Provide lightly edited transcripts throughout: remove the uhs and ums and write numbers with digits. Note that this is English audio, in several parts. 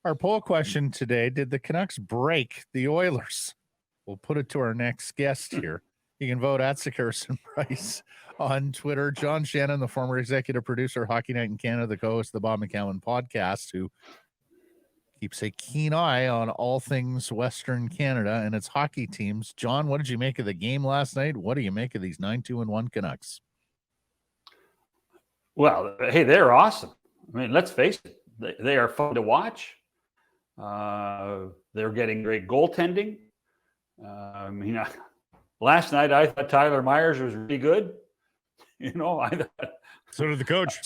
Our poll question today, did the Canucks break the Oilers? We'll put it to our next guest here. You can vote at Sekerson Price on Twitter. John Shannon, the former executive producer of Hockey Night in Canada, the co-host of the Bob McCown podcast, who keeps a keen eye on all things Western Canada and its hockey teams. John, what did you make of the game last night? What do you make of these 9-2-1 Canucks? Well, hey, they're awesome. I mean, let's face it. They are fun to watch. They're getting great goaltending. Last night I thought Tyler Myers was really good. I thought. So did the coach.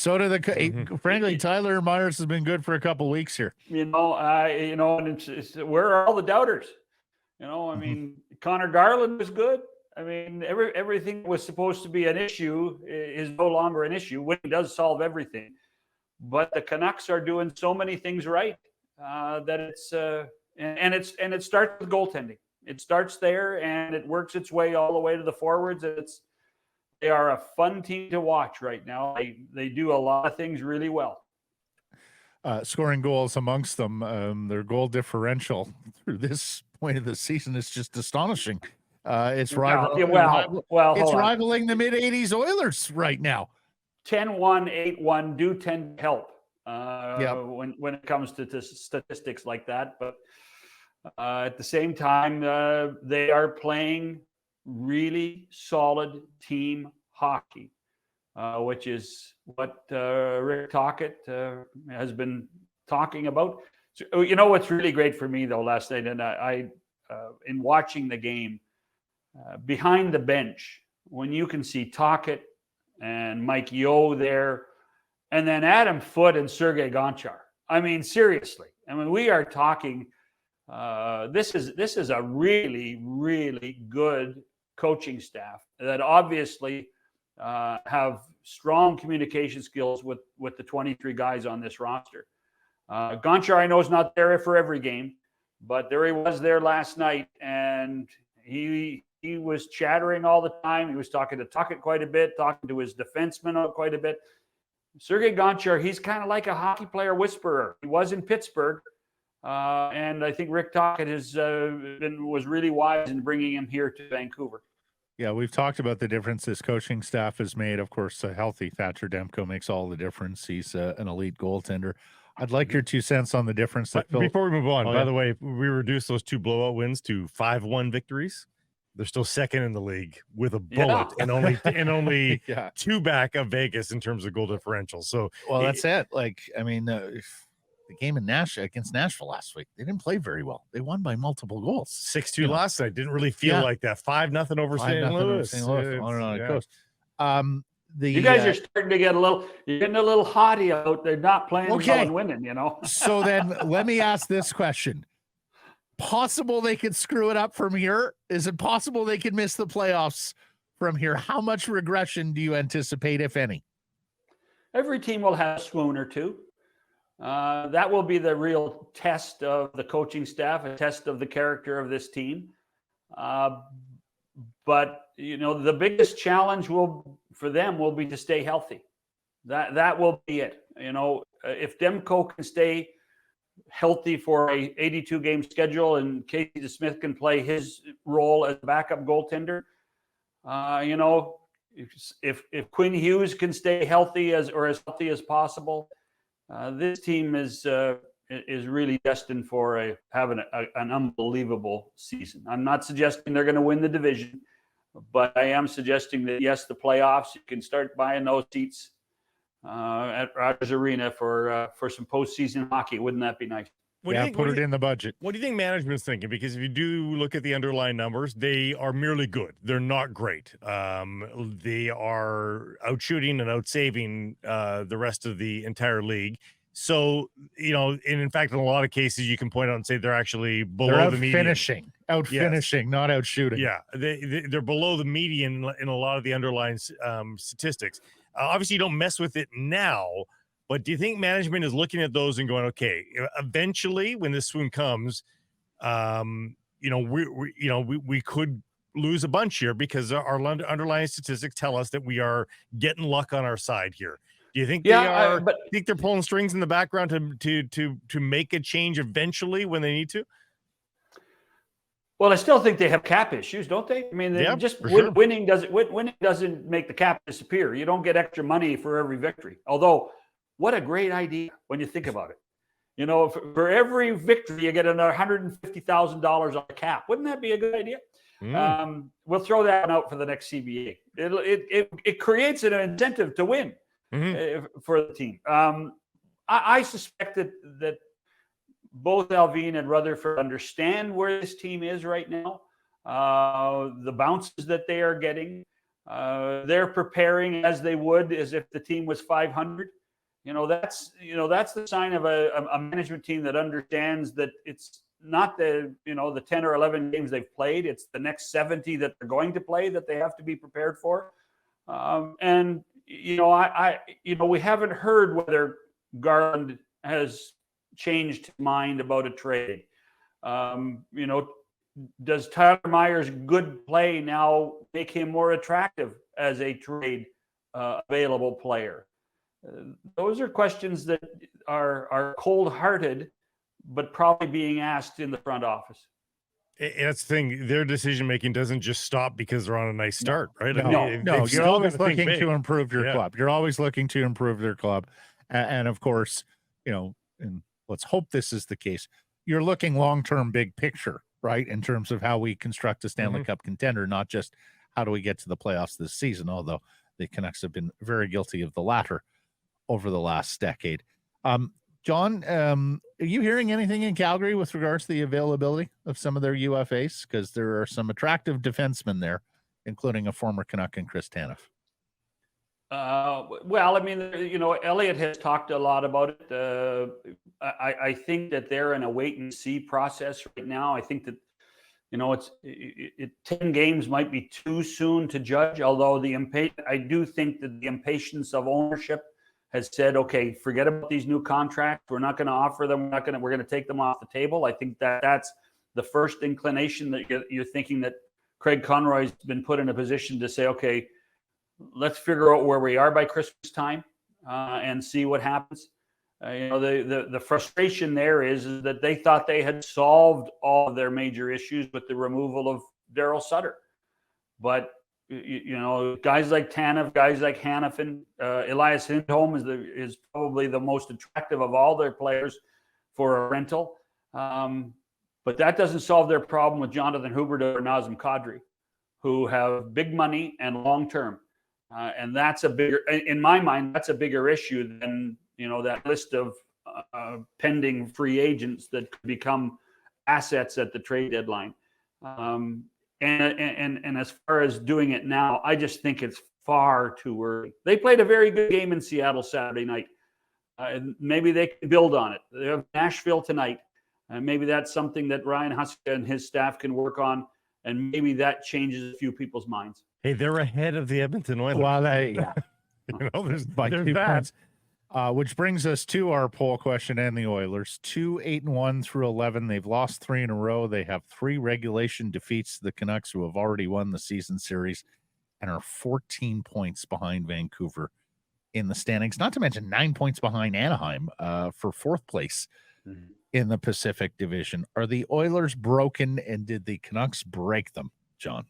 Frankly, Tyler Myers has been good for a couple weeks here. And it's where are all the doubters? Connor Garland was good. I mean, everything was supposed to be an issue is no longer an issue. Winning does solve everything, but the Canucks are doing so many things right that it's and it starts with goaltending. It starts there and it works its way all the way to the forwards. They are a fun team to watch right now. They do a lot of things really well. Scoring goals amongst them, their goal differential through this point of the season is just astonishing. It's rivaling the mid-'80s Oilers right now. 10-1, 8-1 do tend to help when it comes to statistics like that. But at the same time, they are playing really solid team hockey, which is what Rick Tocchet has been talking about. So, what's really great for me, though, last night, and I in watching the game, behind the bench, when you can see Tocchet and Mike Yeo there, and then Adam Foote and Sergei Gonchar. I mean, seriously. I mean, we are talking. This is a really, really good coaching staff that obviously have strong communication skills with the 23 guys on this roster. Gonchar, I know, is not there for every game, but there he was there last night, and he was chattering all the time. He was talking to Tocchet quite a bit, talking to his defenseman quite a bit. Sergei Gonchar, he's kind of like a hockey player whisperer. He was in Pittsburgh, and I think Rick Tocchet was really wise in bringing him here to Vancouver. Yeah, we've talked about the difference this coaching staff has made. Of course, a healthy Thatcher Demko makes all the difference. He's an elite goaltender. I'd like your 2 cents on the difference. Before we move on, by the way, we reduced those 2 blowout wins to 5-1 victories. They're still second in the league with a bullet and only 2 back of Vegas in terms of goal differential. So, that's it. The game in against Nashville last week, they didn't play very well. They won by multiple goals. 6-2 last night. Didn't really feel like that. 5-0 over St. Louis. On and on it goes. You guys are starting to get you're getting a little haughty out. They're not playing well and winning, So then let me ask this question. Possible they could screw it up from here? Is it possible they could miss the playoffs from here? How much regression do you anticipate, if any? Every team will have a swoon or two. That will be the real test of the coaching staff, a test of the character of this team. But the biggest challenge for them will be to stay healthy. That will be it. If Demko can stay healthy for a 82-game schedule and Casey DeSmith can play his role as a backup goaltender, if Quinn Hughes can stay healthy as healthy as possible, this team is really destined for having an unbelievable season. I'm not suggesting they're going to win the division, but I am suggesting that, yes, the playoffs, you can start buying those seats at Rogers Arena for some postseason hockey. Wouldn't that be nice? Put it in the budget. What do you think management's thinking? Because if you do look at the underlying numbers, they are merely good. They're not great. They are outshooting and outsaving the rest of the entire league. So, and in fact, in a lot of cases, you can point out and say they're actually below the median. Out-finishing, not out-shooting. Yeah, they're below the median in a lot of the underlying statistics. Obviously, you don't mess with it now, but do you think management is looking at those and going, okay, eventually when this swoon comes, we could lose a bunch here because our underlying statistics tell us that we are getting luck on our side here. Do you think Yeah, think they're pulling strings in the background to make a change eventually when they need to? Well, I still think they have cap issues, don't they? I mean, winning doesn't make the cap disappear. You don't get extra money for every victory. Although, what a great idea when you think about it. You know, for every victory, you get another $150,000 on the cap. Wouldn't that be a good idea? We'll throw that out for the next CBA. It creates an incentive to win for the team. I suspect that both Allvin and Rutherford understand where this team is right now, the bounces that they are getting. They're preparing as they would as if the team was 500. That's the sign of a management team that understands that it's not the 10 or 11 games they've played. It's the next 70 that they're going to play that they have to be prepared for. We haven't heard whether Garland has changed his mind about a trade. Does Tyler Myers' good play now make him more attractive as a trade available player? Those are questions that are cold-hearted, but probably being asked in the front office. That's the thing. Their decision-making doesn't just stop because they're on a nice start, right? No, you're always looking to improve your club. You're always looking to improve their club. And of course, and let's hope this is the case. You're looking long-term, big picture, right? In terms of how we construct a Stanley Cup contender, not just how do we get to the playoffs this season, although the Canucks have been very guilty of the latter over the last decade. John, are you hearing anything in Calgary with regards to the availability of some of their UFAs? Because there are some attractive defensemen there, including a former Canuck and Chris Tanev. Well, I mean, Elliott has talked a lot about it. I think that they're in a wait and see process right now. I think that, 10 games might be too soon to judge, although I do think that the impatience of ownership has said, okay, forget about these new contracts. We're not going to offer them. We're going to take them off the table. I think that's the first inclination that you're thinking that Craig Conroy's been put in a position to say, okay, let's figure out where we are by Christmas time and see what happens. The frustration there is that they thought they had solved all of their major issues with the removal of Daryl Sutter. But, guys like Tanev, guys like Hanifin, Elias Lindholm is probably the most attractive of all their players for a rental. But that doesn't solve their problem with Jonathan Huberdeau or Nazem Kadri, who have big money and long-term. And that's in my mind, that's a bigger issue than, that list of pending free agents that could become assets at the trade deadline. And as far as doing it now, I just think it's far too early. They played a very good game in Seattle Saturday night. Maybe they can build on it. They have Nashville tonight. Maybe that's something that Ryan Huska and his staff can work on. And maybe that changes a few people's minds. Hey, they're ahead of the Edmonton Oilers. Well, there's that. Which brings us to our poll question and the Oilers. 2-8-1 through 11. They've lost 3 in a row. They have 3 regulation defeats to the Canucks, who have already won the season series and are 14 points behind Vancouver in the standings. Not to mention 9 points behind Anaheim for 4th place in the Pacific Division. Are the Oilers broken, and did the Canucks break them, John?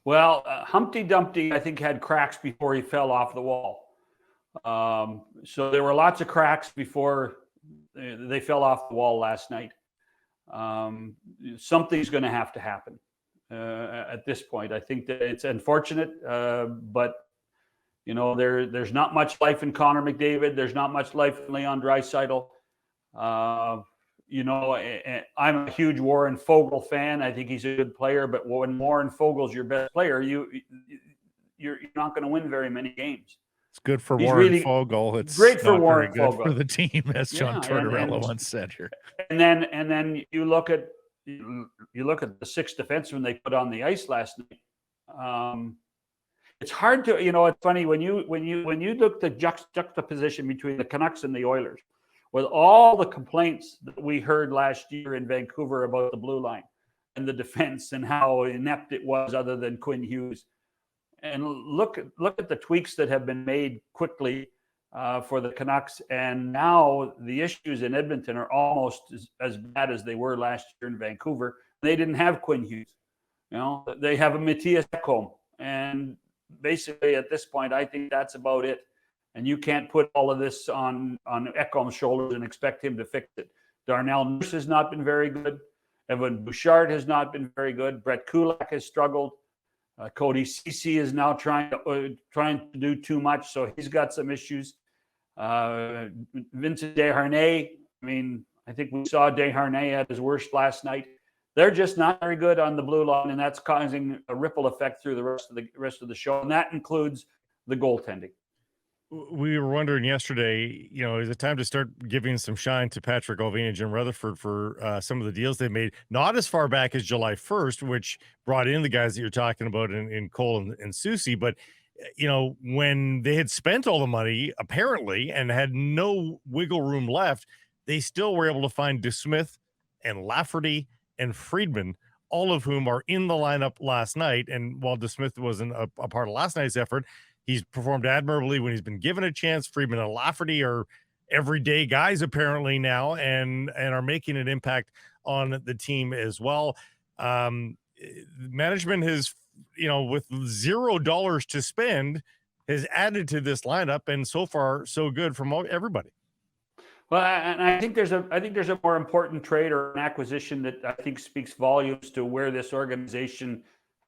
Well, Humpty Dumpty, I think, had cracks before he fell off the wall. So there were lots of cracks before they fell off the wall last night. Something's going to have to happen at this point. I think that it's unfortunate, but there's not much life in Connor McDavid. There's not much life in Leon Draisaitl. I'm a huge Warren Fogle fan. I think he's a good player, but when Warren Fogle's your best player, you're not going to win very many games. It's good for Warren Fogle. It's great for Warren Fogle for the team, as John Tortorella once said here. And then you look at the 6 defensemen they put on the ice last night. It's hard to it's funny when you look at the juxtaposition between the Canucks and the Oilers, with all the complaints that we heard last year in Vancouver about the blue line and the defense and how inept it was, other than Quinn Hughes. and look at the tweaks that have been made quickly for the Canucks. And now the issues in Edmonton are almost as bad as they were last year in Vancouver. They didn't have Quinn Hughes. They have a Matthias Ekholm. And basically at this point, I think that's about it. And you can't put all of this on Ekholm's shoulders and expect him to fix it. Darnell Nurse has not been very good. Evan Bouchard has not been very good. Brett Kulak has struggled. Cody Ceci is now trying to do too much, so he's got some issues. Vincent Desharnais, I think we saw Desharnais at his worst last night. They're just not very good on the blue line, and that's causing a ripple effect through the rest of the show, and that includes the goaltending. We were wondering yesterday, is it time to start giving some shine to Patrik Allvin and Jim Rutherford for some of the deals they made, not as far back as July 1st, which brought in the guys that you're talking about in Cole and Susie, but when they had spent all the money apparently and had no wiggle room left, they still were able to find DeSmith and Lafferty and Friedman, all of whom are in the lineup last night. And while DeSmith wasn't a part of last night's effort, he's performed admirably when he's been given a chance. Friedman and Lafferty are everyday guys apparently now and are making an impact on the team as well. Management has, with $0 to spend, has added to this lineup, and so far so good from everybody. Well, and I think there's a more important trade or an acquisition that I think speaks volumes to where this organization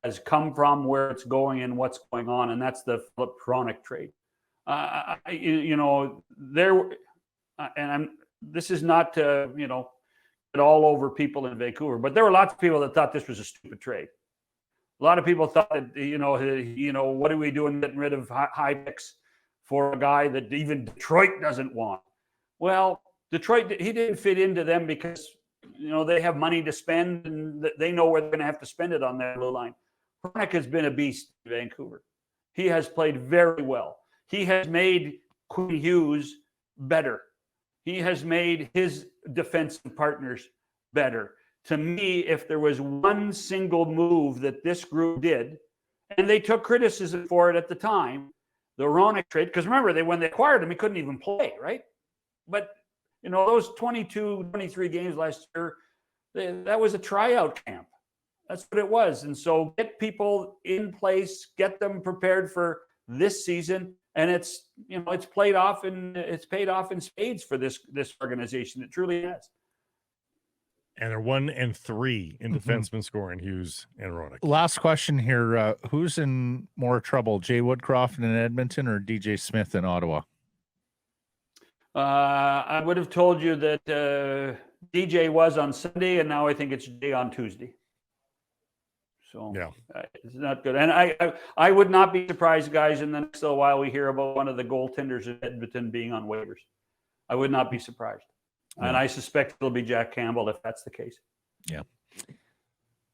has come from, where it's going, and what's going on, and that's the Filip Hronek trade. This is not to get all over people in Vancouver, but there were lots of people that thought this was a stupid trade. A lot of people thought that what are we doing getting rid of high picks for a guy that even Detroit doesn't want? Well, Detroit, he didn't fit into them because they have money to spend and they know where they're going to have to spend it on their blue line. Hronek has been a beast in Vancouver. He has played very well. He has made Quinn Hughes better. He has made his defensive partners better. To me, if there was one single move that this group did, and they took criticism for it at the time, the Hronek trade, because remember, when they acquired him, he couldn't even play, right? But, those 22, 23 games last year, that was a tryout camp. That's what it was. And so get people in place, get them prepared for this season. And it's paid off in spades for this organization. It truly has. And they're 1-3 in defenseman scoring, Hughes and Hronek. Last question here. Who's in more trouble, Jay Woodcroft in Edmonton or DJ Smith in Ottawa? I would have told you that DJ was on Sunday, and now I think it's Jay on Tuesday. So yeah, it's not good. And I would not be surprised, guys, in the next little while we hear about one of the goaltenders in Edmonton being on waivers. I would not be surprised. Yeah. And I suspect it'll be Jack Campbell if that's the case. Yeah.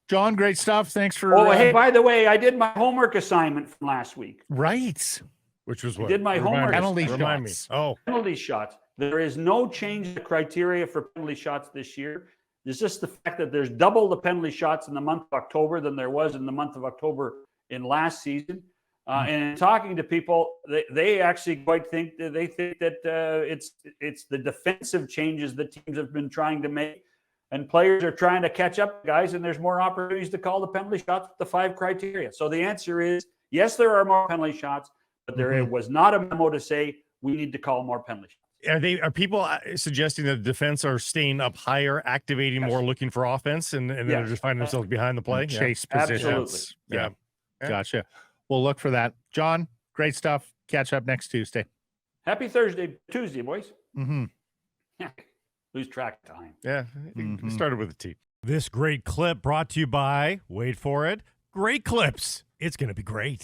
John, great stuff. Thanks for... Oh, hey, by the way, I did my homework assignment from last week. Right. Which was what? I did my homework. Penalty shots. Oh. Penalty shots. There is no change in the criteria for penalty shots this year. It's just the fact that there's double the penalty shots in the month of October than there was in the month of October in last season. And in talking to people, they actually think that it's the defensive changes that teams have been trying to make, and players are trying to catch up, guys, and there's more opportunities to call the penalty shots with the 5 criteria. So the answer is yes, there are more penalty shots, but there was not a memo to say we need to call more penalty shots. Are people suggesting that the defense are staying up higher, activating more, looking for offense, and they're just finding themselves behind the play? Chase positions. Absolutely. Yeah. Gotcha. We'll look for that. John, great stuff. Catch up next Tuesday. Happy Tuesday, boys. Lose track of time. Yeah. It started with a T. This great clip brought to you by, wait for it, Great Clips. It's going to be great.